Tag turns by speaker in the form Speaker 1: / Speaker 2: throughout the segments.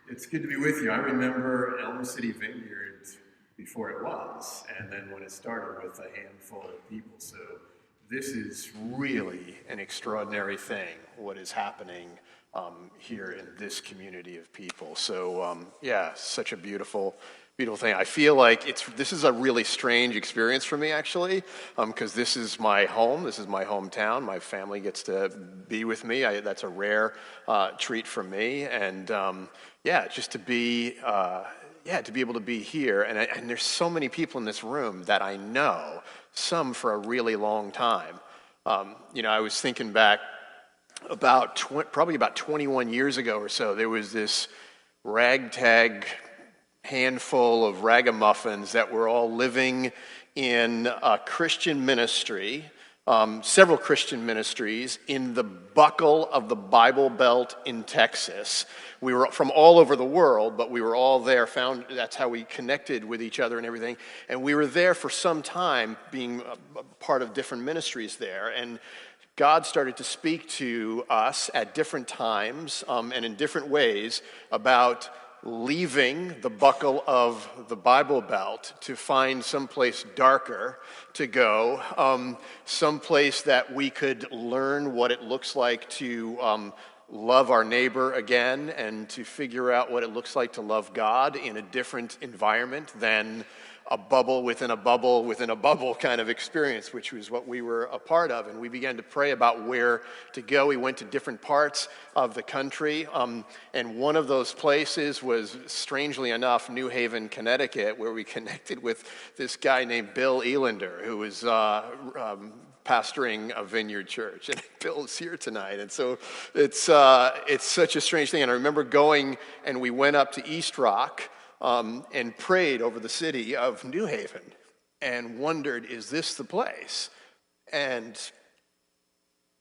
Speaker 1: It's good to be with you. I remember Elm City Vineyard before it was, and then when it started with a handful of people. So this is really an extraordinary thing, what is happening here in this community of people. So yeah, such a beautiful thing. I feel like this is a really strange experience for me, actually, because this is my home, this is my hometown. My family gets to be with me. That's a rare treat for me, and yeah, just to be able to be here. And there's so many people in this room that I know, some for a really long time. I was thinking back probably about 21 years ago or so. There was this ragtag handful of ragamuffins that were all living in a Christian ministry, several Christian ministries in the buckle of the Bible Belt in Texas. We were from all over the world, but we were all there, that's how we connected with each other and everything. And we were there for some time, being a part of different ministries there. And God started to speak to us at different times and in different ways about leaving the buckle of the Bible Belt to find someplace darker to go, someplace that we could learn what it looks like to love our neighbor again and to figure out what it looks like to love God in a different environment than a bubble within a bubble within a bubble kind of experience, which was what we were a part of. And we began to pray about where to go. We went to different parts of the country. And one of those places was, strangely enough, New Haven, Connecticut, where we connected with this guy named Bill Elander, who was pastoring a Vineyard church. And Bill is here tonight. And so it's such a strange thing. And I remember going, and we went up to East Rock, and prayed over the city of New Haven and wondered, is this the place? And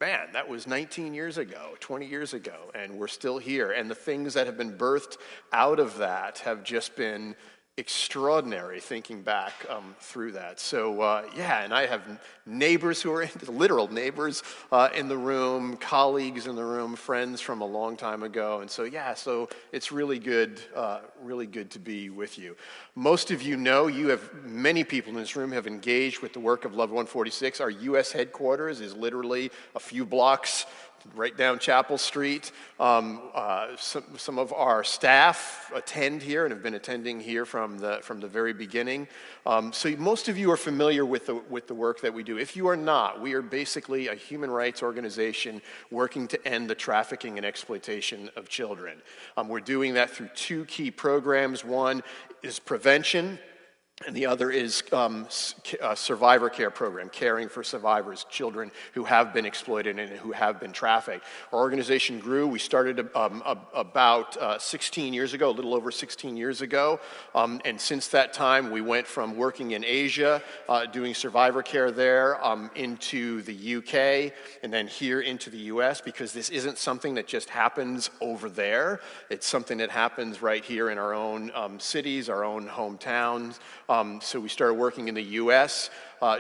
Speaker 1: man, that was 19 years ago, 20 years ago, and we're still here. And the things that have been birthed out of that have just been extraordinary, thinking back through that. So yeah, and I have neighbors who are literal neighbors in the room, colleagues in the room, friends from a long time ago. And so yeah, so it's really good to be with you. Most of you know, many people in this room have engaged with the work of Love 146. Our U.S. headquarters is literally a few blocks right down Chapel Street. Some of our staff attend here and have been attending here from the very beginning. So most of you are familiar with the work that we do. If you are not, we are basically a human rights organization working to end the trafficking and exploitation of children. We're doing that through two key programs. One is prevention, and the other is a survivor care program, caring for survivors, children who have been exploited and who have been trafficked. Our organization grew. We started about 16 years ago, a little over 16 years ago. And since that time, we went from working in Asia, doing survivor care there, into the UK, and then here into the US, because this isn't something that just happens over there. It's something that happens right here in our own cities, our own hometowns. So we started working in the U.S.,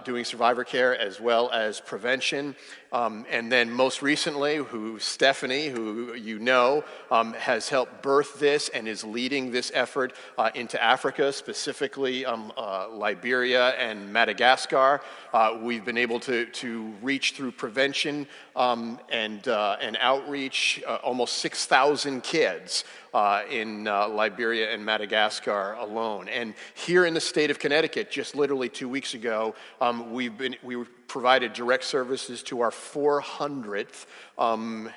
Speaker 1: doing survivor care as well as prevention. And then most recently, Stephanie, who you know, has helped birth this and is leading this effort into Africa, specifically Liberia and Madagascar. We've been able to reach through prevention and outreach almost 6,000 kids in Liberia and Madagascar alone. And here in the state of Connecticut, just literally 2 weeks ago, we provided direct services to our 400th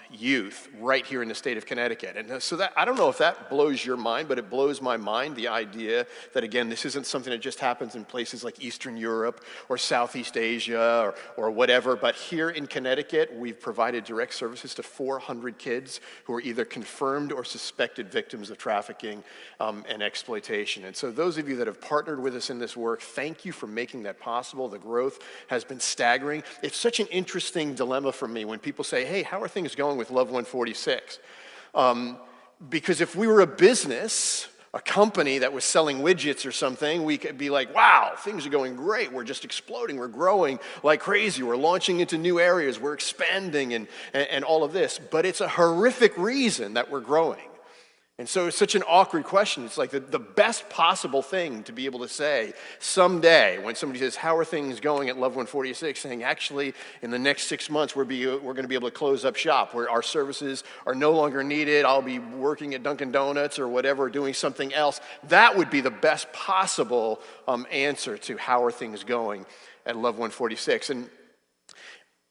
Speaker 1: youth right here in the state of Connecticut. And so that, I don't know if that blows your mind, but it blows my mind, the idea that, again, this isn't something that just happens in places like Eastern Europe or Southeast Asia or whatever, but here in Connecticut, we've provided direct services to 400 kids who are either confirmed or suspected victims of trafficking and exploitation. And so those of you that have partnered with us in this work, thank you for making that possible. The growth has been staggering. It's such an interesting dilemma for me when people say, hey, how are things going with Love 146? Because if we were a business, a company that was selling widgets or something, we could be like, wow, things are going great. We're just exploding. We're growing like crazy. We're launching into new areas. We're expanding and all of this. But it's a horrific reason that we're growing. And so it's such an awkward question. It's like the best possible thing to be able to say someday when somebody says, how are things going at Love 146? Saying, actually, in the next 6 months, we're going to be able to close up shop where our services are no longer needed. I'll be working at Dunkin' Donuts or whatever, doing something else. That would be the best possible answer to how are things going at Love 146. And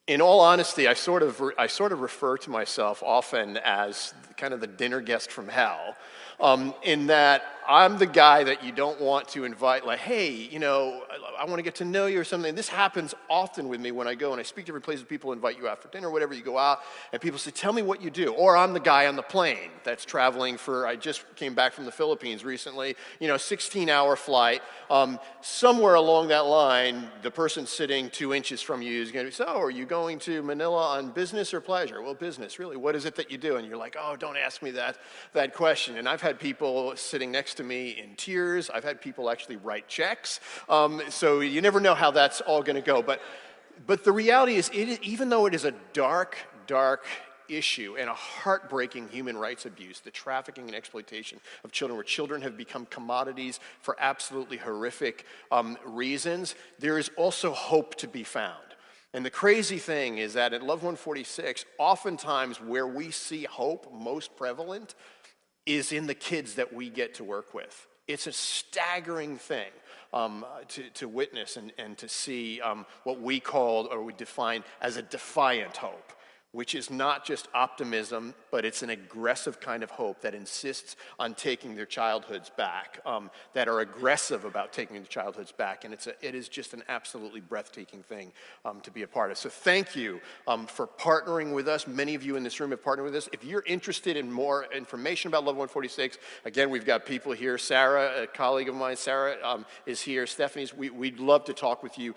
Speaker 1: in all honesty, I sort of refer to myself often as kind of the dinner guest from hell, in that I'm the guy that you don't want to invite, like, hey, I want to get to know you or something. This happens often with me when I go and I speak to different places. People invite you out for dinner, whatever, you go out, and people say, tell me what you do. Or I'm the guy on the plane that's traveling I just came back from the Philippines recently, 16-hour flight. Somewhere along that line, the person sitting 2 inches from you is going to be, so are you going to Manila on business or pleasure? Well, business, really. What is it that you do? And you're like, oh, don't ask me that question. And I've had people sitting next to me in tears. I've had people actually write checks. So you never know how that's all going to go. But the reality is, even though it is a dark, dark issue and a heartbreaking human rights abuse, the trafficking and exploitation of children, where children have become commodities for absolutely horrific reasons, there is also hope to be found. And the crazy thing is that at Love 146, oftentimes where we see hope most prevalent is in the kids that we get to work with. It's a staggering thing to witness and to see what we call or we define as a defiant hope, which is not just optimism, but it's an aggressive kind of hope that insists on taking their childhoods back, that are aggressive about taking their childhoods back. And it is just an absolutely breathtaking thing to be a part of. So thank you for partnering with us. Many of you in this room have partnered with us. If you're interested in more information about Love 146, again, we've got people here. Sarah, a colleague of mine, Sarah is here. Stephanie's. We'd love to talk with you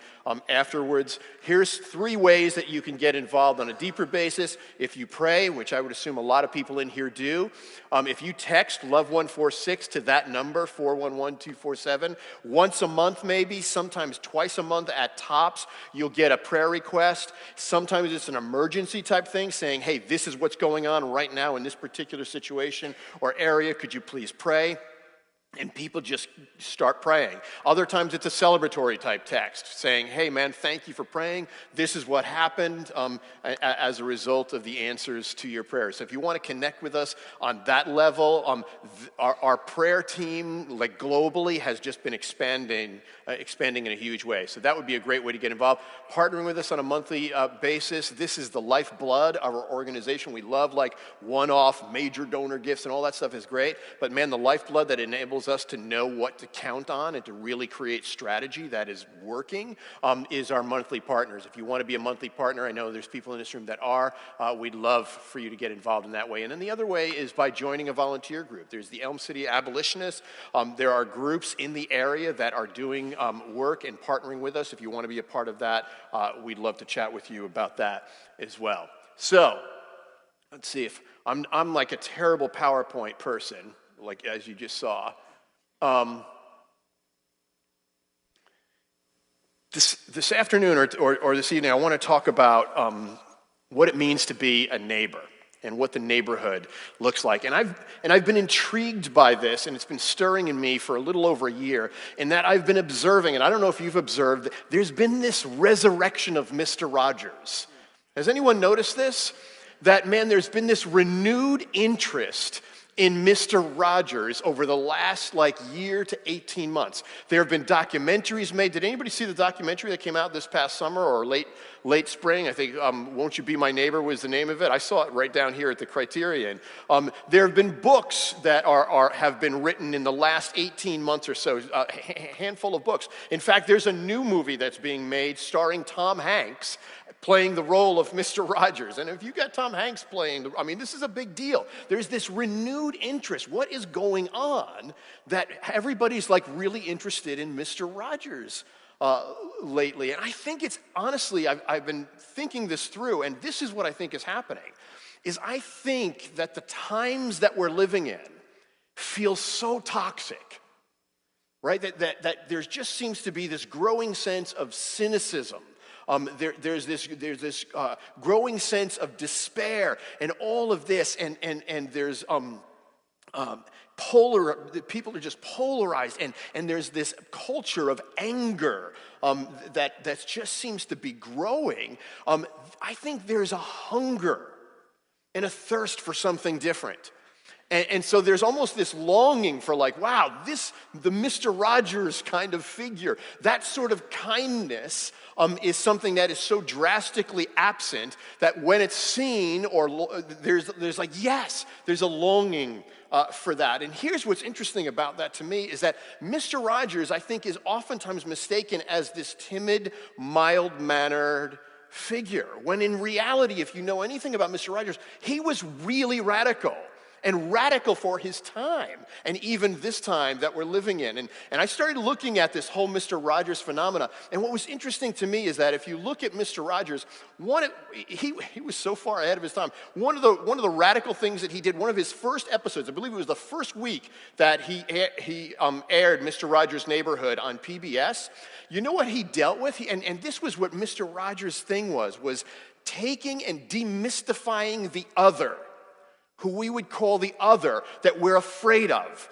Speaker 1: afterwards. Here's 3 ways that you can get involved on a deeper basis. If you pray, which I would assume a lot of people in here do, if you text Love 146 to that number, 411247, once a month maybe, sometimes twice a month at tops, you'll get a prayer request. Sometimes it's an emergency type thing saying, hey, this is what's going on right now in this particular situation or area. Could you please pray? And people just start praying. Other times it's a celebratory type text saying, hey man, thank you for praying. This is what happened as a result of the answers to your prayers. So if you want to connect with us on that level, our prayer team, like globally, has just been expanding in a huge way. So that would be a great way to get involved. Partnering with us on a monthly basis. This is the lifeblood of our organization. We love like one-off major donor gifts and all that stuff is great. But man, the lifeblood that enables us to know what to count on and to really create strategy that is working is our monthly partners. If you want to be a monthly partner, I know there's people in this room that are. We'd love for you to get involved in that way. And then the other way is by joining a volunteer group. There's the Elm City Abolitionists. There are groups in the area that are doing work and partnering with us. If you want to be a part of that, we'd love to chat with you about that as well. So let's see if I'm like a terrible PowerPoint person, like as you just saw. This afternoon or this evening, I want to talk about what it means to be a neighbor and what the neighborhood looks like. And I've been intrigued by this, and it's been stirring in me for a little over a year, in that I've been observing, and I don't know if you've observed, there's been this resurrection of Mr. Rogers. Has anyone noticed this? That, man, there's been this renewed interest in Mr. Rogers over the last year to 18 months. There have been documentaries made. Did anybody see the documentary that came out this past summer or late spring? I think Won't You Be My Neighbor was the name of it. I saw it right down here at the Criterion. There have been books that have been written in the last 18 months or so, a handful of books. In fact, there's a new movie that's being made starring Tom Hanks playing the role of Mr. Rogers. And if you got Tom Hanks playing, this is a big deal. There's this renewed interest. What is going on that everybody's really interested in Mr. Rogers lately? And I think it's, honestly, I've been thinking this through, and this is what I think is happening, is I think that the times that we're living in feel so toxic, right? That there just seems to be this growing sense of cynicism. There's this growing sense of despair and all of this, and there's People are just polarized, and there's this culture of anger that just seems to be growing. I think there's a hunger and a thirst for something different. And so there's almost this longing for like, wow, the Mr. Rogers kind of figure, that sort of kindness is something that is so drastically absent that when it's seen, or there's like, yes, there's a longing for that. And here's what's interesting about that to me is that Mr. Rogers, I think, is oftentimes mistaken as this timid, mild-mannered figure, when in reality, if you know anything about Mr. Rogers, he was really radical. And radical for his time, and even this time that we're living in. And I started looking at this whole Mr. Rogers phenomena, and what was interesting to me is that if you look at Mr. Rogers, he was so far ahead of his time. One of the radical things that he did, one of his first episodes, I believe it was the first week that he aired Mr. Rogers' Neighborhood on PBS. You know what he dealt with? And this was what Mr. Rogers' thing was taking and demystifying the other, who we would call the other that we're afraid of,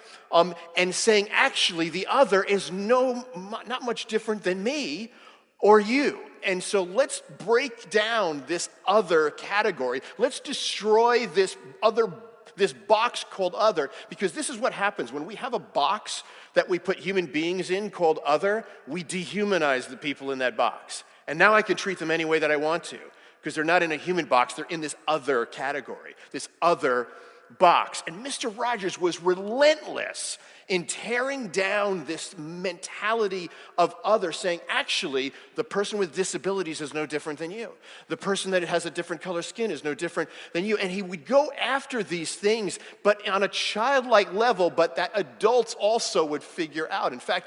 Speaker 1: and saying, actually, the other is not much different than me or you. And so let's break down this other category. Let's destroy this box called other, because this is what happens. When we have a box that we put human beings in called other, we dehumanize the people in that box. And now I can treat them any way that I want to, because they're not in a human box, they're in this other category, this other box. And Mr. Rogers was relentless in tearing down this mentality of other, saying, actually, the person with disabilities is no different than you. The person that has a different color skin is no different than you. And he would go after these things, but on a childlike level, but that adults also would figure out. In fact,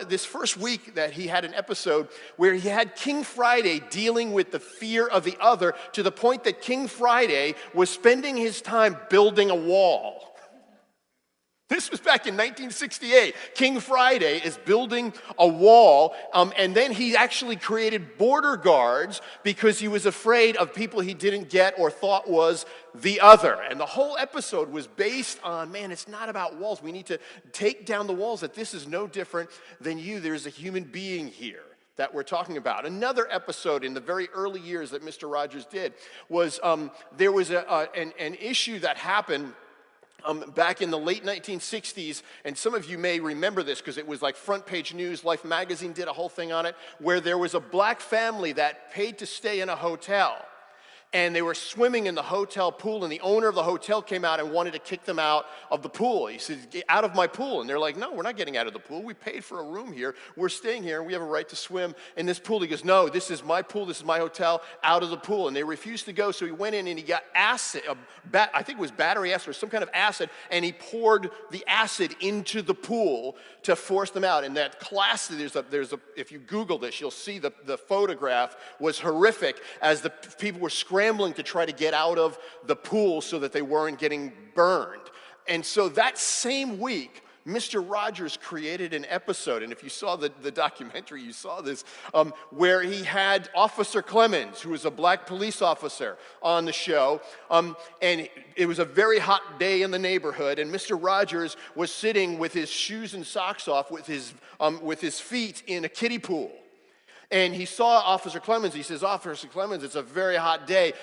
Speaker 1: this first week that he had an episode where he had King Friday dealing with the fear of the other, to the point that King Friday was spending his time building a wall. This was back in 1968. King Friday is building a wall, and then he actually created border guards because he was afraid of people he didn't get or thought was the other. And the whole episode was based on, man, it's not about walls. We need to take down the walls, that this is no different than you. There's a human being here that we're talking about. Another episode in the very early years that Mr. Rogers did was there was an issue that happened back in the late 1960s, and some of you may remember this because it was like front page news. Life magazine did a whole thing on it, where there was a black family that paid to stay in a hotel. And they were swimming in the hotel pool, and the owner of the hotel came out and wanted to kick them out of the pool. He said, "Get out of my pool." And they're like, "No, we're not getting out of the pool. We paid for a room here. We're staying here, and we have a right to swim in this pool." He goes, "No, this is my pool. This is my hotel. Out of the pool." And they refused to go, so he went in and he got acid, I think it was battery acid or some kind of acid, and he poured the acid into the pool to force them out. And that class, if you Google this, you'll see the photograph was horrific as the people were scrambling to try to get out of the pool so that they weren't getting burned. And so that same week, Mr. Rogers created an episode, and if you saw the documentary, you saw this, where he had Officer Clemens, who was a black police officer, on the show, and it was a very hot day in the neighborhood, and Mr. Rogers was sitting with his shoes and socks off with his feet in a kiddie pool. And he saw Officer Clemens. He says, "Officer Clemens, it's a very hot day.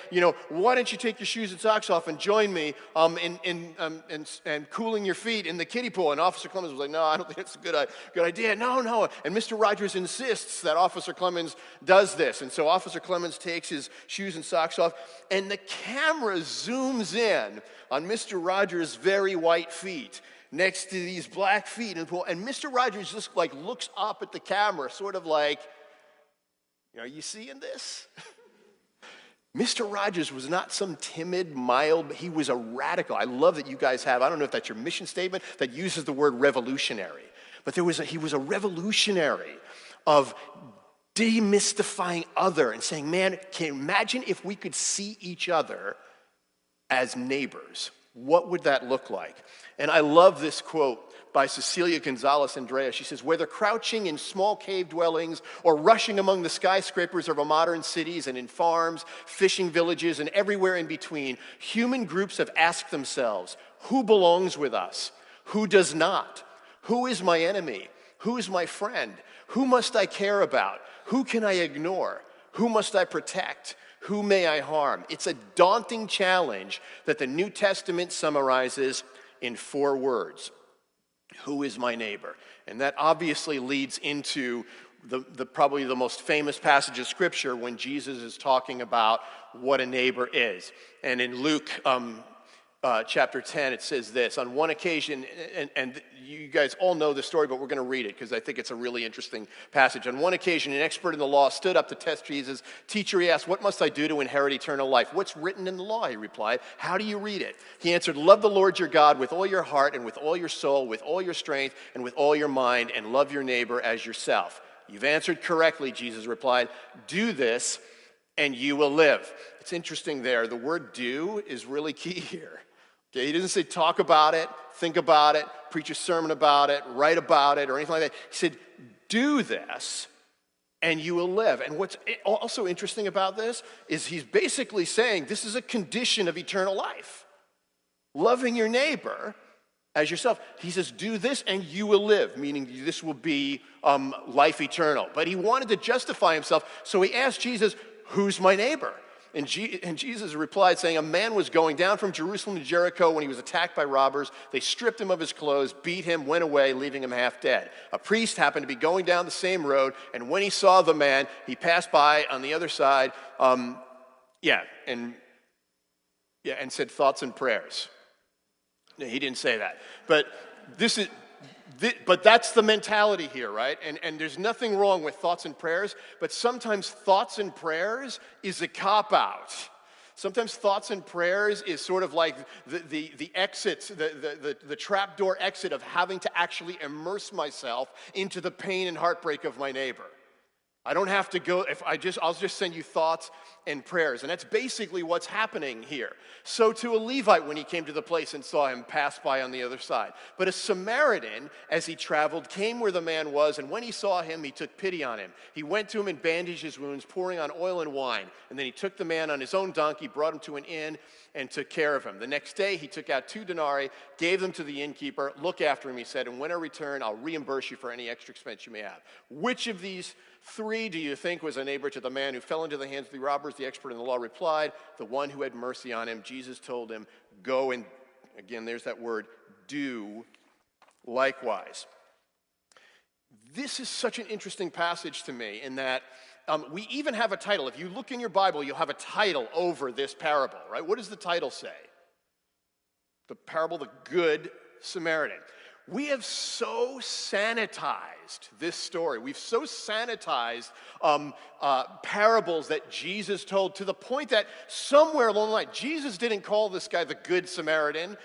Speaker 1: Why don't you take your shoes and socks off and join me in cooling your feet in the kiddie pool?" And Officer Clemens was like, "No, I don't think it's a good idea. No." And Mr. Rogers insists that Officer Clemens does this. And so Officer Clemens takes his shoes and socks off, and the camera zooms in on Mr. Rogers' very white feet next to these black feet in the pool. And Mr. Rogers just looks up at the camera, sort of like, "Are you seeing this?" Mr. Rogers was not some timid, mild, he was a radical. I love that you guys have, I don't know if that's your mission statement, that uses the word revolutionary. But he was a revolutionary of demystifying other and saying, man, can you imagine if we could see each other as neighbors? What would that look like? And I love this quote by Cecilia Gonzalez Andrea. She says, "Whether crouching in small cave dwellings or rushing among the skyscrapers of our modern cities and in farms, fishing villages, and everywhere in between, human groups have asked themselves, Who belongs with us? Who does not? Who is my enemy? Who is my friend? Who must I care about? Who can I ignore? Who must I protect? Who may I harm? It's a daunting challenge that the New Testament summarizes in 4 words. Who is my neighbor? And that obviously leads into the probably the most famous passage of Scripture when Jesus is talking about what a neighbor is. And in Luke chapter 10, it says this. On one occasion, and you guys all know the story, but we're going to read it because I think it's a really interesting passage. On one occasion, an expert in the law stood up to test Jesus. Teacher, he asked, what must I do to inherit eternal life? What's written in the law, he replied. How do you read it? He answered, love the Lord your God with all your heart and with all your soul, with all your strength and with all your mind, and love your neighbor as yourself. You've answered correctly, Jesus replied. Do this and you will live. It's interesting there. The word do is really key here. Okay, he doesn't say talk about it, think about it, preach a sermon about it, write about it, or anything like that. He said, do this, and you will live. And what's also interesting about this is he's basically saying this is a condition of eternal life. Loving your neighbor as yourself. He says, do this, and you will live, meaning this will be life eternal. But he wanted to justify himself, so he asked Jesus, who's my neighbor? And Jesus replied, saying, a man was going down from Jerusalem to Jericho when he was attacked by robbers. They stripped him of his clothes, beat him, went away, leaving him half dead. A priest happened to be going down the same road, and when he saw the man, he passed by on the other side, and said thoughts and prayers. No, he didn't say that. But that's the mentality here, right? And there's nothing wrong with thoughts and prayers, but sometimes thoughts and prayers is a cop-out. Sometimes thoughts and prayers is sort of like the exit, the trapdoor exit of having to actually immerse myself into the pain and heartbreak of my neighbor. I don't have to go, I'll just send you thoughts and prayers. And that's basically what's happening here. So to a Levite, when he came to the place and saw him, pass by on the other side. But a Samaritan, as he traveled, came where the man was, and when he saw him, he took pity on him. He went to him and bandaged his wounds, pouring on oil and wine. And then he took the man on his own donkey, brought him to an inn, and took care of him. The next day, he took out 2 denarii, gave them to the innkeeper. Look after him, he said, and when I return, I'll reimburse you for any extra expense you may have. Which of these 3 do you think was a neighbor to the man who fell into the hands of the robbers? The expert in the law replied, the one who had mercy on him. Jesus told him, go and, again, there's that word, do likewise. This is such an interesting passage to me in that we even have a title. If you look in your Bible, you'll have a title over this parable, right? What does the title say? The parable, the Good Samaritan. We have so sanitized this story. We've so sanitized parables that Jesus told to the point that somewhere along the line, Jesus didn't call this guy the Good Samaritan.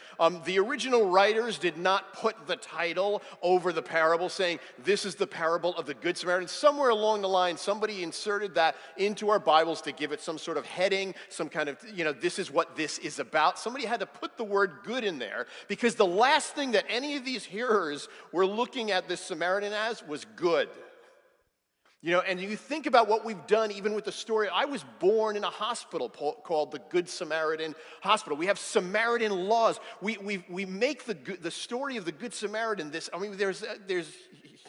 Speaker 1: The original writers did not put the title over the parable saying, this is the parable of the Good Samaritan. Somewhere along the line, somebody inserted that into our Bibles to give it some sort of heading, some kind of, this is what this is about. Somebody had to put the word good in there because the last thing that any of these hearers were looking at this Samaritan as was good. And you think about what we've done even with the story. I was born in a hospital called the Good Samaritan Hospital. We have Samaritan laws. We make the story of the Good Samaritan this. I mean, there's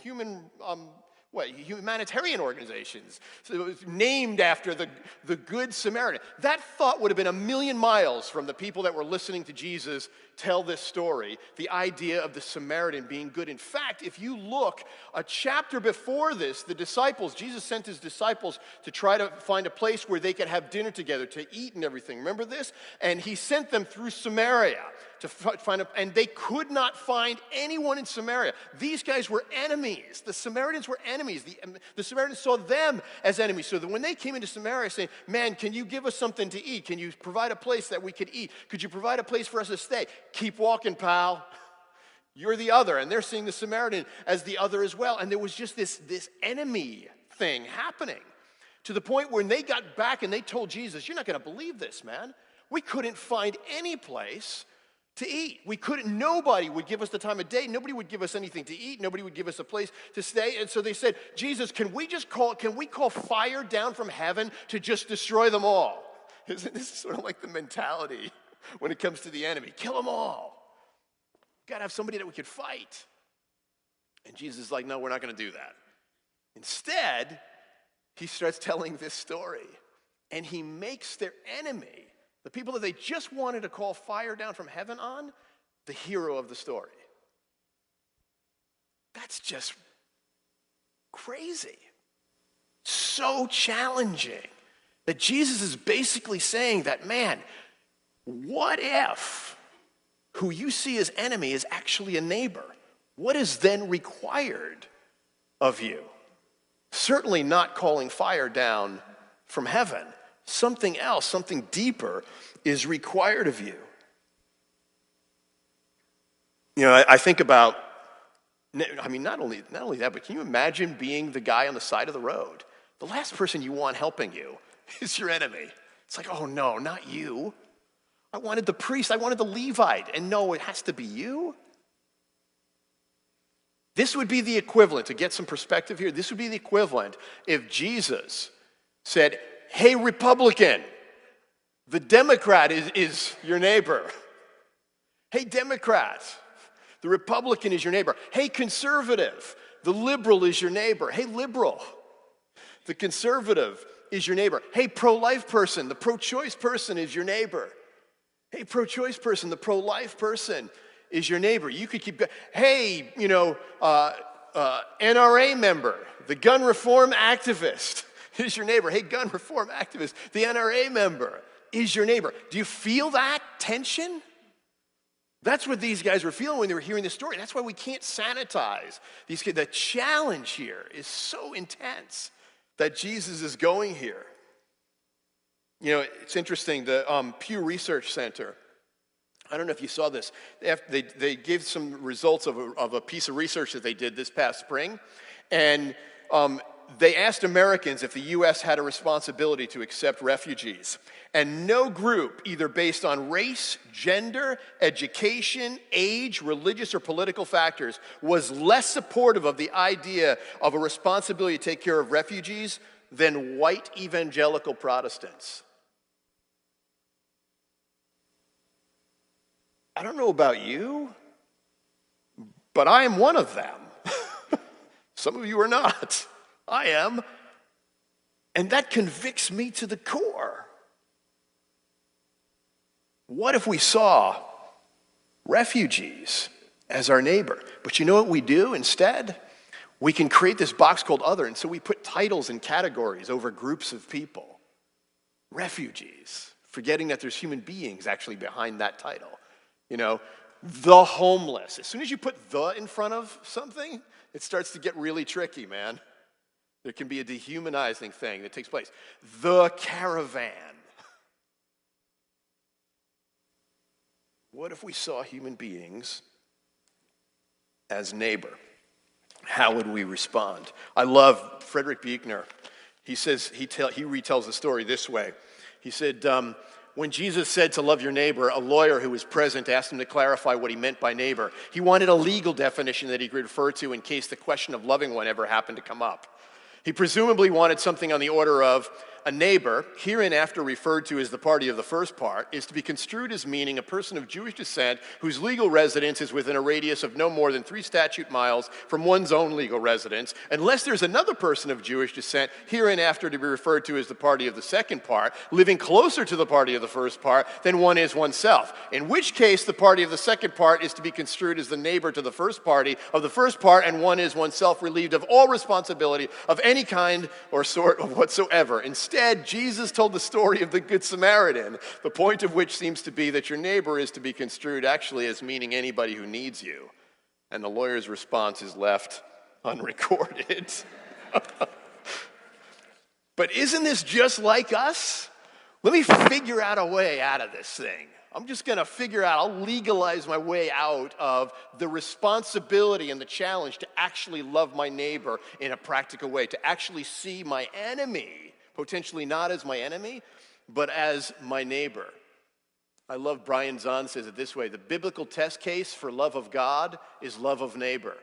Speaker 1: humanitarian organizations so it was named after the Good Samaritan. That thought would have been a million miles from the people that were listening to Jesus tell this story, the idea of the Samaritan being good. In fact, if you look a chapter before this, Jesus sent his disciples to try to find a place where they could have dinner together, to eat and everything. Remember this? And he sent them through Samaria to find and they could not find anyone in Samaria. These guys were enemies. The Samaritans were enemies. The Samaritans saw them as enemies. So that when they came into Samaria saying, man, can you give us something to eat? Can you provide a place that we could eat? Could you provide a place for us to stay? Keep walking, pal. You're the other. And they're seeing the Samaritan as the other as well. And there was just this enemy thing happening to the point when they got back and they told Jesus, you're not going to believe this, man. We couldn't find any place to eat. Nobody would give us the time of day. Nobody would give us anything to eat. Nobody would give us a place to stay. And so they said, Jesus, can we call fire down from heaven to just destroy them all? This is sort of like the mentality when it comes to the enemy. Kill them all. We've got to have somebody that we could fight. And Jesus is like, no, we're not going to do that. Instead, he starts telling this story. And he makes their enemy, the people that they just wanted to call fire down from heaven on, the hero of the story. That's just crazy. So challenging that Jesus is basically saying that, man, what if who you see as enemy is actually a neighbor? What is then required of you? Certainly not calling fire down from heaven. Something else, something deeper is required of you. You know, I think about, I mean, not only that, but can you imagine being the guy on the side of the road? The last person you want helping you is your enemy. It's like, oh no, not you. I wanted the priest, I wanted the Levite, and no, it has to be you. This would be the equivalent, to get some perspective here, this would be the equivalent if Jesus said, hey, Republican, the Democrat is your neighbor. Hey, Democrat, the Republican is your neighbor. Hey, conservative, the liberal is your neighbor. Hey, liberal, the conservative is your neighbor. Hey, pro-life person, the pro-choice person is your neighbor. Hey, pro-choice person, the pro-life person is your neighbor. You could keep going. Hey, NRA member, the gun reform activist is your neighbor. Hey, gun reform activist, the NRA member is your neighbor. Do you feel that tension? That's what these guys were feeling when they were hearing this story. That's why we can't sanitize these kids. The challenge here is so intense that Jesus is going here. You know, it's interesting, the Pew Research Center, I don't know if you saw this, they gave some results of a piece of research that they did this past spring, and they asked Americans if the U.S. had a responsibility to accept refugees. And no group, either based on race, gender, education, age, religious, or political factors, was less supportive of the idea of a responsibility to take care of refugees than white evangelical Protestants. I don't know about you, but I am one of them. Some of you are not. I am. And that convicts me to the core. What if we saw refugees as our neighbor? But you know what we do instead? We can create this box called other, and so we put titles and categories over groups of people. Refugees, forgetting that there's human beings actually behind that title. You know, the homeless. As soon as you put the in front of something, it starts to get really tricky, man. There can be a dehumanizing thing that takes place. The caravan. What if we saw human beings as neighbor? How would we respond? I love Frederick Buechner. He says, he retells the story this way. He said, when Jesus said to love your neighbor, a lawyer who was present asked him to clarify what he meant by neighbor. He wanted a legal definition that he could refer to in case the question of loving one ever happened to come up. He presumably wanted something on the order of, a neighbor, hereinafter referred to as the party of the first part, is to be construed as meaning a person of Jewish descent whose legal residence is within a radius of no more than 3 statute miles from one's own legal residence, unless there's another person of Jewish descent, hereinafter to be referred to as the party of the second part, living closer to the party of the first part than one is oneself, in which case the party of the second part is to be construed as the neighbor to the first party of the first part, and one is oneself relieved of all responsibility of any kind or sort of whatsoever. Instead, Jesus told the story of the Good Samaritan, the point of which seems to be that your neighbor is to be construed actually as meaning anybody who needs you. And the lawyer's response is left unrecorded. But isn't this just like us? Let me figure out a way out of this thing. I'm just going to figure out, I'll legalize my way out of the responsibility and the challenge to actually love my neighbor in a practical way, to actually see my enemy potentially not as my enemy, but as my neighbor. I love Brian Zahn says it this way: the biblical test case for love of God is love of neighbor.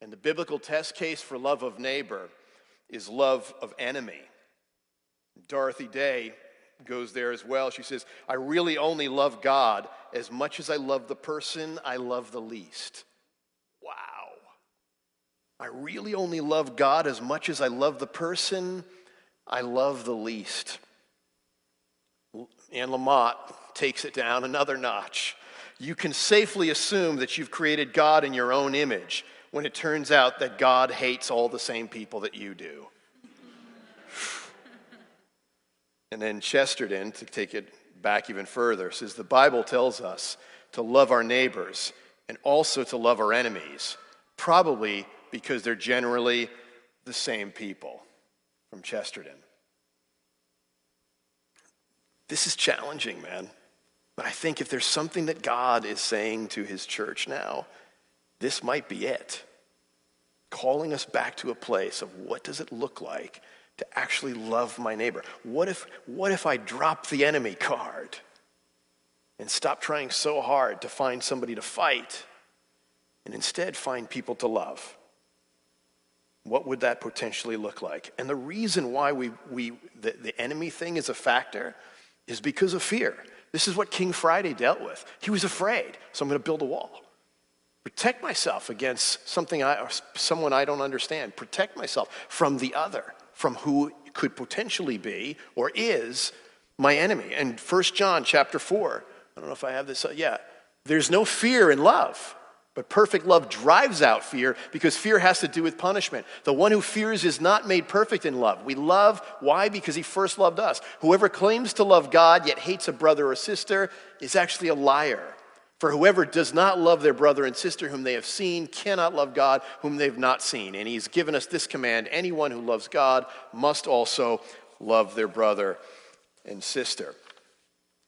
Speaker 1: And the biblical test case for love of neighbor is love of enemy. Dorothy Day goes there as well. She says, I really only love God as much as I love the person I love the least. Wow. I really only love God as much as I love the person I love the least. Anne Lamott takes it down another notch. You can safely assume that you've created God in your own image when it turns out that God hates all the same people that you do. And then Chesterton, to take it back even further, says the Bible tells us to love our neighbors and also to love our enemies, probably because they're generally the same people. From Chesterton. This is challenging, man. But I think if there's something that God is saying to his church now, this might be it. Calling us back to a place of what does it look like to actually love my neighbor? What if I drop the enemy card and stop trying so hard to find somebody to fight and instead find people to love? What would that potentially look like? And the reason why the enemy thing is a factor is because of fear. This is what King Friday dealt with. He was afraid, so I'm going to build a wall. Protect myself against someone I don't understand. Protect myself from the other, from who could potentially be or is my enemy. And 1 John chapter 4, I don't know if I have this yet. There's no fear in love. But perfect love drives out fear because fear has to do with punishment. The one who fears is not made perfect in love. We love, why? Because he first loved us. Whoever claims to love God yet hates a brother or sister is actually a liar. For whoever does not love their brother and sister whom they have seen cannot love God whom they've not seen. And he's given us this command: anyone who loves God must also love their brother and sister.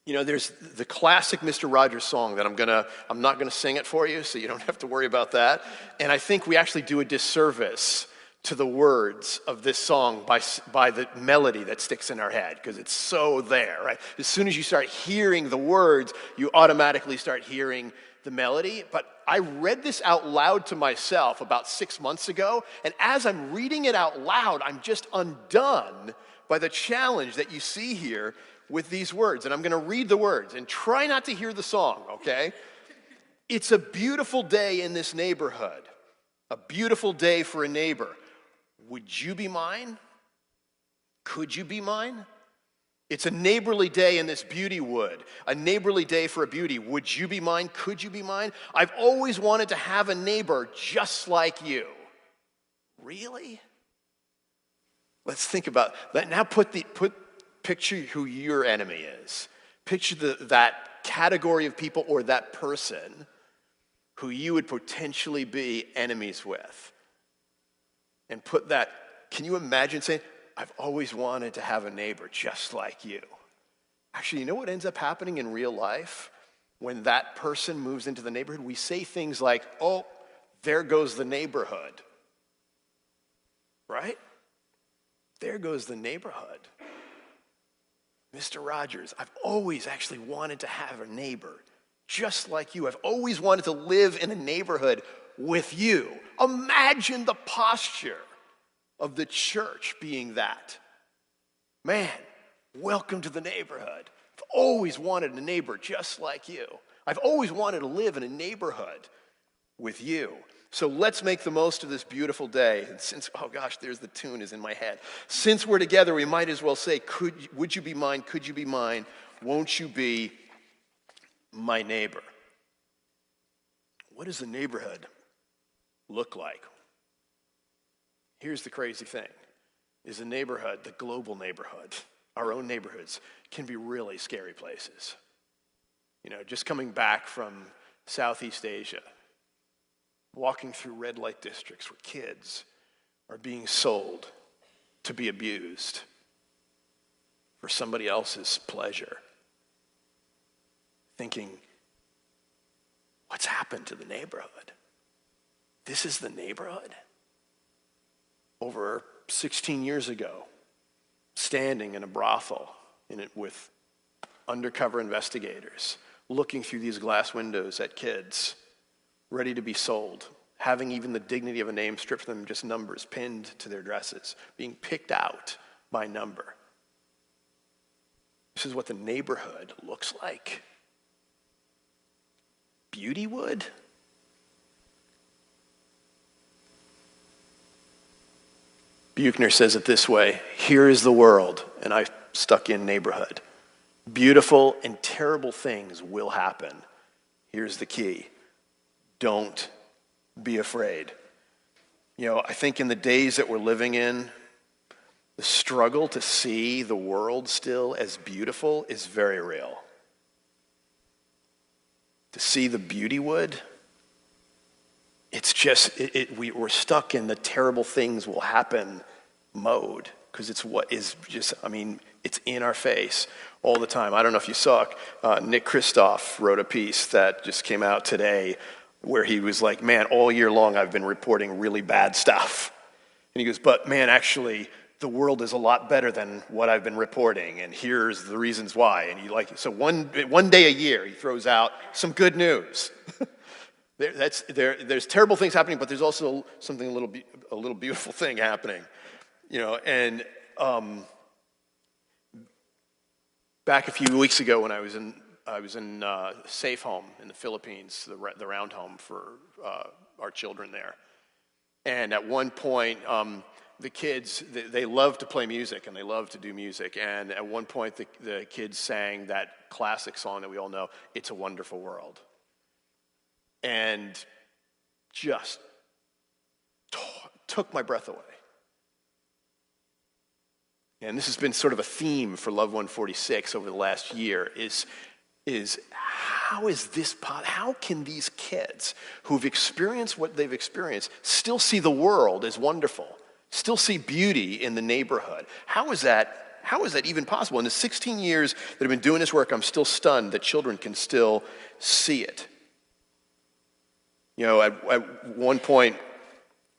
Speaker 1: You know, there's the classic Mr. Rogers song that I'm not gonna sing it for you, so you don't have to worry about that. And I think we actually do a disservice to the words of this song by the melody that sticks in our head, because it's so there, right? As soon as you start hearing the words, you automatically start hearing the melody. But I read this out loud to myself about 6 months ago, and as I'm reading it out loud, I'm just undone by the challenge that you see here with these words. And I'm going to read the words and try not to hear the song, okay? It's a beautiful day in this neighborhood. A beautiful day for a neighbor. Would you be mine? Could you be mine? It's a neighborly day in this beauty wood. A neighborly day for a beauty. Would you be mine? Could you be mine? I've always wanted to have a neighbor just like you. Really? Let's think about that. Now picture who your enemy is. Picture that category of people or that person who you would potentially be enemies with. And put that, can you imagine saying, I've always wanted to have a neighbor just like you. Actually, you know what ends up happening in real life? When that person moves into the neighborhood, we say things like, oh, there goes the neighborhood. Right? There goes the neighborhood. Mr. Rogers, I've always actually wanted to have a neighbor just like you. I've always wanted to live in a neighborhood with you. Imagine the posture of the church being that. Man, welcome to the neighborhood. I've always wanted a neighbor just like you. I've always wanted to live in a neighborhood with you. So let's make the most of this beautiful day. And since, oh gosh, there's the tune is in my head. Since we're together, we might as well say, would you be mine? Could you be mine? Won't you be my neighbor? What does the neighborhood look like? Here's the crazy thing, is the neighborhood, the global neighborhood, our own neighborhoods, can be really scary places. You know, just coming back from Southeast Asia, walking through red light districts where kids are being sold to be abused for somebody else's pleasure. Thinking, what's happened to the neighborhood? This is the neighborhood? Over 16 years ago, standing in a brothel with undercover investigators, looking through these glass windows at kids ready to be sold, having even the dignity of a name stripped from them, just numbers pinned to their dresses, being picked out by number. This is what the neighborhood looks like. Beautywood? Buechner says it this way: here is the world, and I stuck in neighborhood. Beautiful and terrible things will happen. Here's the key: don't be afraid. I think in the days that we're living in, the struggle to see the world still as beautiful is very real. To see the beautywood, it's just, we're stuck in the terrible things will happen mode, because it's what is just, it's in our face all the time. I don't know if you saw, Nick Kristof wrote a piece that just came out today where he was like, man, all year long I've been reporting really bad stuff. And he goes, but man, actually, the world is a lot better than what I've been reporting, and here's the reasons why. And so one day a year he throws out some good news. There's terrible things happening, but there's also something a little beautiful thing happening. And back a few weeks ago when I was in Safe Home in the Philippines, the round home for our children there. And at one point, the kids, they love to play music and they love to do music. And at one point, the kids sang that classic song that we all know, "It's a Wonderful World." And just took my breath away. And this has been sort of a theme for Love 146 over the last year, is how is this how can these kids who've experienced what they've experienced still see the world as wonderful, still see beauty in the neighborhood? How is that even possible? In the 16 years that I've been doing this work, I'm still stunned that children can still see it. At one point,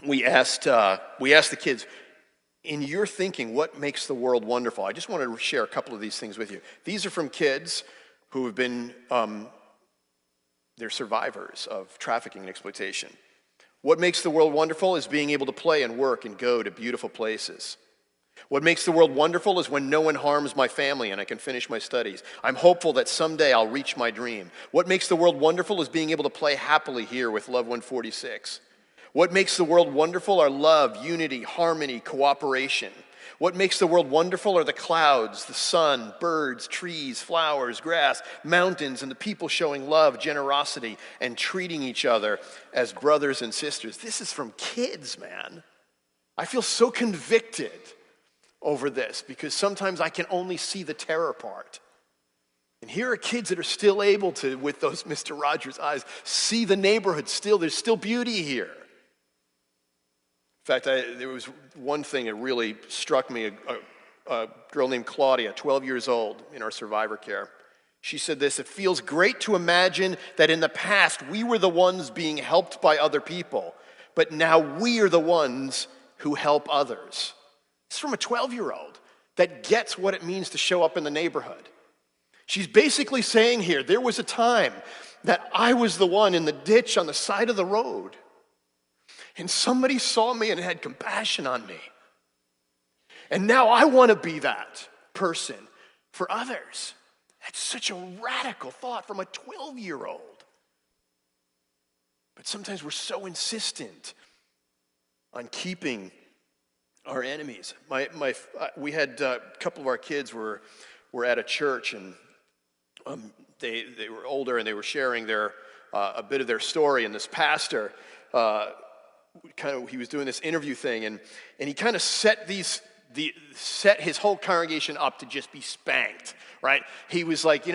Speaker 1: we asked the kids, in your thinking, what makes the world wonderful? I just wanted to share a couple of these things with you. These are from kids who have been, they're survivors of trafficking and exploitation. What makes the world wonderful is being able to play and work and go to beautiful places. What makes the world wonderful is when no one harms my family and I can finish my studies. I'm hopeful that someday I'll reach my dream. What makes the world wonderful is being able to play happily here with Love 146. What makes the world wonderful are love, unity, harmony, cooperation. What makes the world wonderful are the clouds, the sun, birds, trees, flowers, grass, mountains, and the people showing love, generosity, and treating each other as brothers and sisters. This is from kids, man. I feel so convicted over this because sometimes I can only see the terror part. And here are kids that are still able to, with those Mr. Rogers eyes, see the neighborhood still. There's still beauty here. In fact, there was one thing that really struck me. A girl named Claudia, 12 years old, in our survivor care. She said this: it feels great to imagine that in the past we were the ones being helped by other people, but now we are the ones who help others. It's from a 12-year-old that gets what it means to show up in the neighborhood. She's basically saying here, there was a time that I was the one in the ditch on the side of the road. And somebody saw me and had compassion on me. And now I want to be that person for others. That's such a radical thought from a 12-year-old. But sometimes we're so insistent on keeping our enemies. We had a couple of our kids were at a church, and they were older, and they were sharing a bit of their story. And this pastor, he was doing this interview thing, and he kind of set his whole congregation up to just be spanked, right? He was like,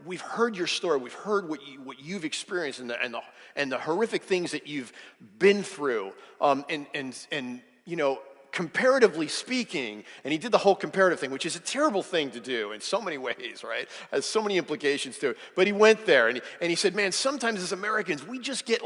Speaker 1: we've heard your story, we've heard what you've experienced, and the horrific things that you've been through, and comparatively speaking, and he did the whole comparative thing, which is a terrible thing to do in so many ways, right? Has so many implications to it. But he went there, and he said, man, sometimes as Americans, we just get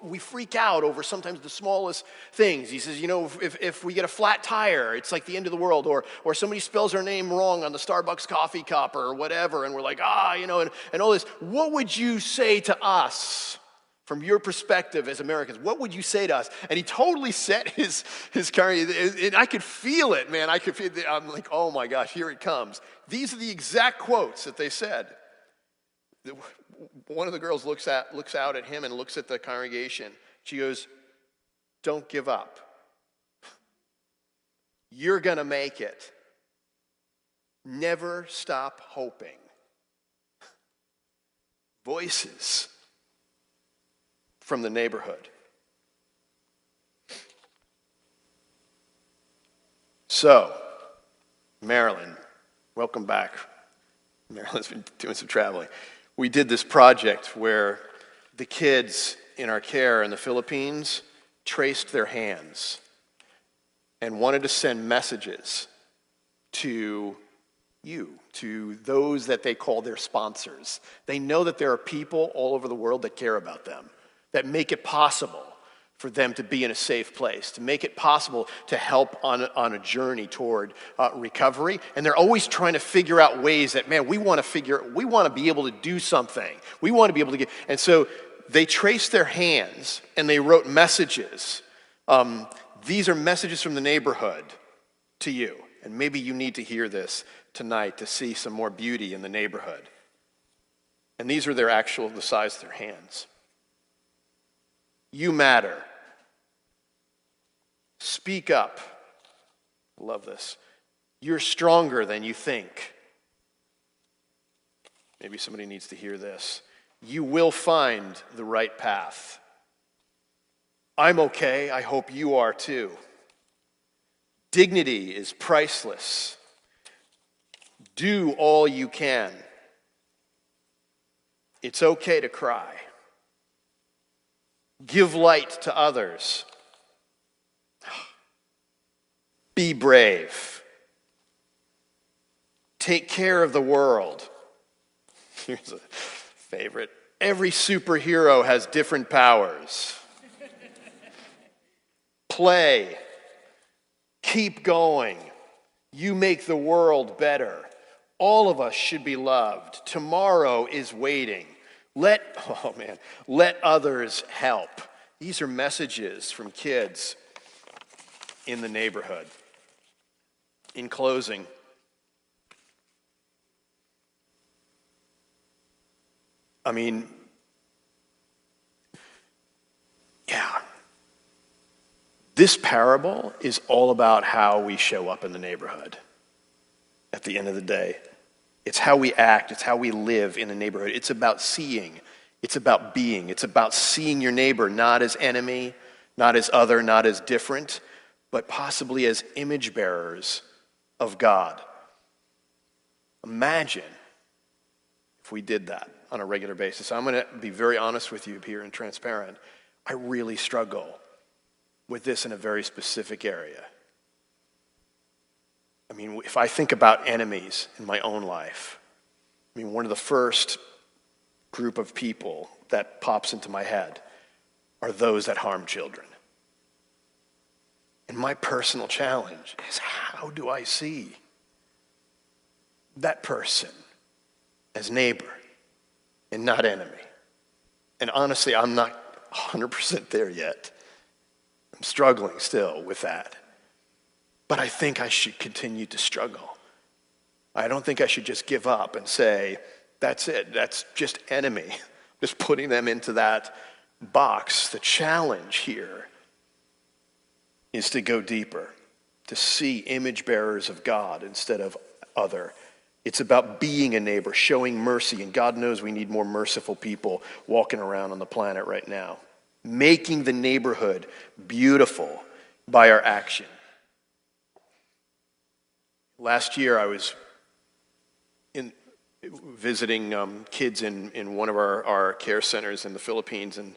Speaker 1: we freak out over sometimes the smallest things. He says, if we get a flat tire, it's like the end of the world, or somebody spells our name wrong on the Starbucks coffee cup or whatever, and we're like, and all this. What would you say to us From your perspective as Americans, what would you say to us? And he totally set his and I could feel it, man. I'm like, oh my gosh, here it comes. These are the exact quotes that they said. One of the girls looks out at him and looks at the congregation. She goes, "Don't give up. You're going to make it. Never stop hoping." Voices from the neighborhood. So, Marilyn, welcome back. Marilyn's been doing some traveling. We did this project where the kids in our care in the Philippines traced their hands and wanted to send messages to you, to those that they call their sponsors. They know that there are people all over the world that care about them, that make it possible for them to be in a safe place, to make it possible to help on a journey toward recovery. And they're always trying to figure out ways that, man, we want to be able to do something. We want to be able to get, and so they traced their hands and they wrote messages. These are messages from the neighborhood to you. And maybe you need to hear this tonight to see some more beauty in the neighborhood. And these are the size of their hands. You matter. Speak up. Love this. You're stronger than you think. Maybe somebody needs to hear this. You will find the right path. I'm okay. I hope you are too. Dignity is priceless. Do all you can. It's okay to cry. Give light to others. Be brave. Take care of the world. Here's a favorite. Every superhero has different powers. Play. Keep going. You make the world better. All of us should be loved. Tomorrow is waiting. Let others help. These are messages from kids in the neighborhood. In closing, this parable is all about how we show up in the neighborhood at the end of the day. It's how we act. It's how we live in the neighborhood. It's about seeing. It's about being. It's about seeing your neighbor not as enemy, not as other, not as different, but possibly as image bearers of God. Imagine if we did that on a regular basis. I'm going to be very honest with you here and transparent. I really struggle with this in a very specific area. If I think about enemies in my own life, one of the first group of people that pops into my head are those that harm children. And my personal challenge is, how do I see that person as neighbor and not enemy? And honestly, I'm not 100% there yet. I'm struggling still with that. But I think I should continue to struggle. I don't think I should just give up and say, that's it, that's just enemy. Just putting them into that box. The challenge here is to go deeper, to see image bearers of God instead of other. It's about being a neighbor, showing mercy, and God knows we need more merciful people walking around on the planet right now. Making the neighborhood beautiful by our action. Last year I was visiting kids in one of our care centers in the Philippines, and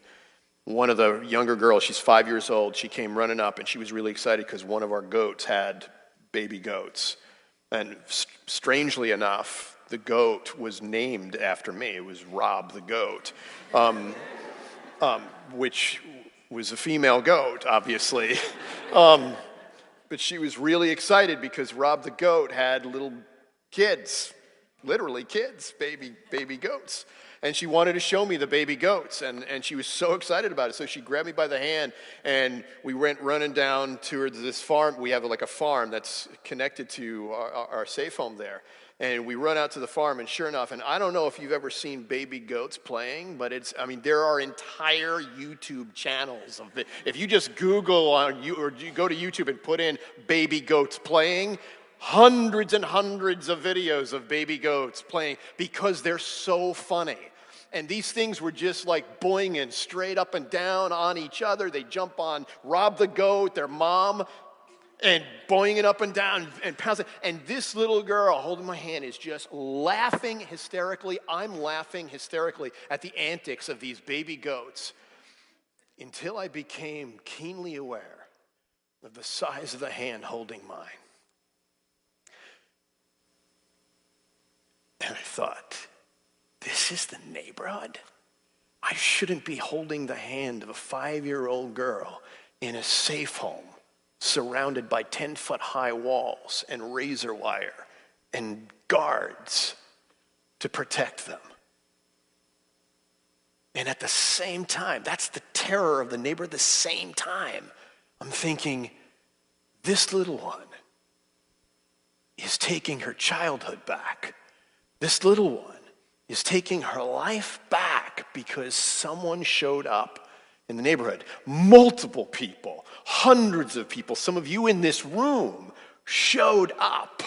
Speaker 1: one of the younger girls, she's 5 years old, she came running up and she was really excited because one of our goats had baby goats. And strangely enough, the goat was named after me. It was Rob the goat, which was a female goat, obviously. But she was really excited because Rob the goat had little kids, literally kids, baby goats. And she wanted to show me the baby goats, and she was so excited about it. So she grabbed me by the hand, and we went running down towards this farm. We have like a farm that's connected to our safe home there. And we run out to the farm, and sure enough, and I don't know if you've ever seen baby goats playing, but there are entire YouTube channels of it. If you just Google or you go to YouTube and put in baby goats playing, hundreds and hundreds of videos of baby goats playing because they're so funny. And these things were just like boinging straight up and down on each other. They jump on, rob the goat, their mom, and boinging up and down and pouncing. And this little girl holding my hand is just laughing hysterically. I'm laughing hysterically at the antics of these baby goats until I became keenly aware of the size of the hand holding mine. And I thought, this is the neighborhood? I shouldn't be holding the hand of a 5-year-old girl in a safe home surrounded by 10-foot-high walls and razor wire and guards to protect them. And at the same time, that's the terror of the neighbor. At the same time, I'm thinking, this little one is taking her childhood back. This little one is taking her life back because someone showed up in the neighborhood. Multiple people, hundreds of people, some of you in this room showed up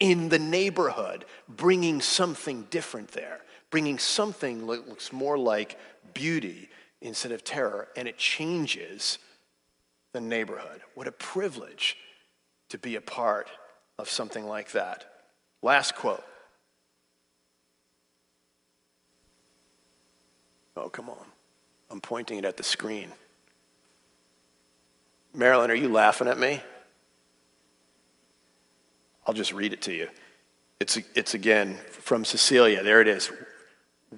Speaker 1: in the neighborhood bringing something different there, bringing something that looks more like beauty instead of terror, and it changes the neighborhood. What a privilege to be a part of something like that. Last quote. Oh, come on. I'm pointing it at the screen. Marilyn, are you laughing at me? I'll just read it to you. It's again from Cecilia. There it is.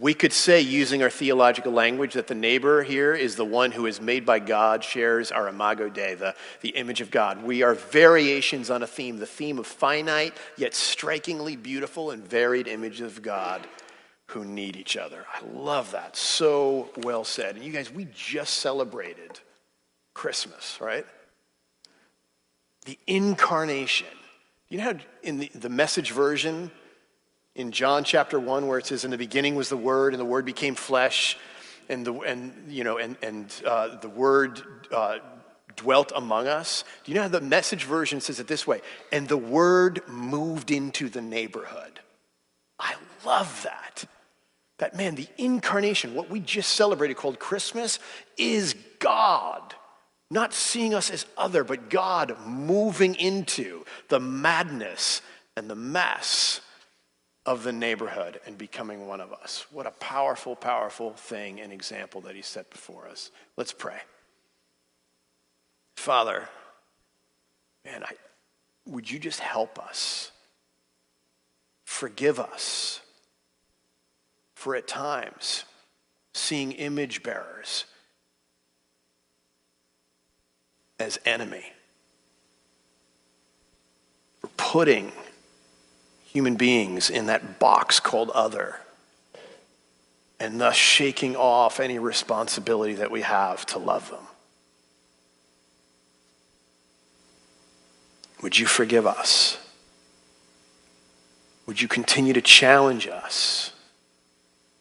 Speaker 1: We could say, using our theological language, that the neighbor here is the one who is made by God, shares our imago Dei, the image of God. We are variations on a theme, the theme of finite yet strikingly beautiful and varied images of God who need each other. I love that. So well said. And you guys, we just celebrated Christmas, right? The incarnation. You know how in the Message version in John chapter 1 where it says, in the beginning was the Word, and the Word became flesh, and the Word dwelt among us? Do you know how the Message version says it this way? And the Word moved into the neighborhood. I love that. That, man, the incarnation, what we just celebrated called Christmas, is God. Not seeing us as other, but God moving into the madness and the mess of the neighborhood and becoming one of us. What a powerful, powerful thing and example that he set before us. Let's pray. Father, man, would you just help us? Forgive us for at times seeing image bearers as enemy. For putting human beings in that box called other, and thus shaking off any responsibility that we have to love them. Would you forgive us? Would you continue to challenge us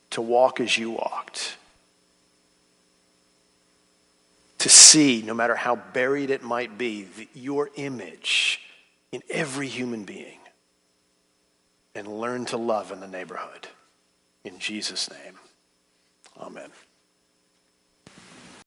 Speaker 1: to walk as you walked? To see, no matter how buried it might be, your image in every human being, and learn to love in the neighborhood. In Jesus' name, amen.